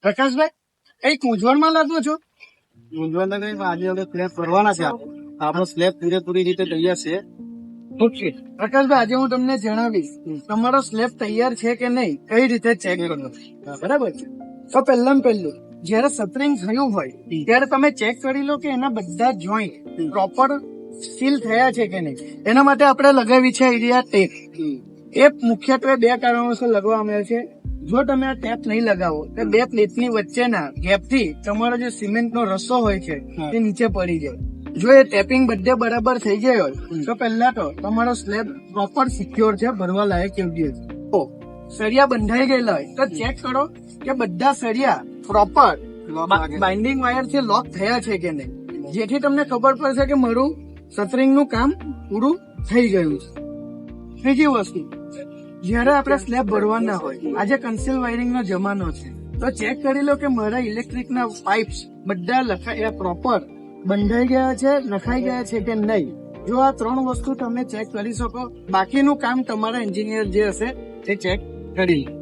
પ્રકાશભાઈ, કઈ મૂંઝવણમાં લાગો છો? મૂંઝવણ નહીં, આજે હવે સ્લેબ ભરવાના છે. આપણો સ્લેબ પૂરેપૂરી રીતે તૈયાર છે. ઓકે પ્રકાશભાઈ, આજે હું તમને જણાવીશ તમારો સ્લેબ તૈયાર છે કે નહીં, કઈ રીતે ચેક કરવો. બરાબર છે. તો પહેલું જયારે સતરિંગ થયું હોય ત્યારે તમે ચેક કરી લો કે એના બધા જોઈન્ટ પ્રોપર સીલ થયા છે કે નહીં. એના માટે આપણે લગાવી છે એરિયા ટેપ. એ મુખ્યત્વે બે કારણોસર લગાવવામાં આવે છે. જો તમે આ ટેપ નહીં લગાવો તો બે પ્લેટની વચ્ચેના ગેપથી તમારો જે સિમેન્ટનો રસ્સો હોય છે તે નીચે પડી જાય. જો એ ટેપિંગ બધે બરાબર થઈ જાય હોય તો પહેલા તો તમારો સ્લેબ પ્રોપર સિક્યોર છે, ભરવા લાયક યોગ્ય છે. તો સળિયા બંધાઈ ગયેલા હોય તો ચેક કરો કે બધા સળિયા પ્રોપર બાઇન્ડિંગ વાયર થી લોક થયા છે કે નહીં, જેથી તમને ખબર પડશે કે મારું સતરિંગ નું કામ પૂરું થઈ ગયું છે. ત્રીજી વસ્તુ, જયારે આપણે સ્લેબ ભરવાના હોય, આજે કન્સીલ વાયરિંગ નો જમાનો છે, તો ચેક કરી લો કે મારા ઇલેક્ટ્રિક ના પાઇપ્સ બધા લખાયા પ્રોપર બંધાઈ ગયા છે, નખાઈ ગયા છે કે નહીં. જો આ ત્રણ વસ્તુ તમે ચેક કરી શકો, બાકીનું કામ તમારા એન્જિનિયર જે હશે તે ચેક કરી લે.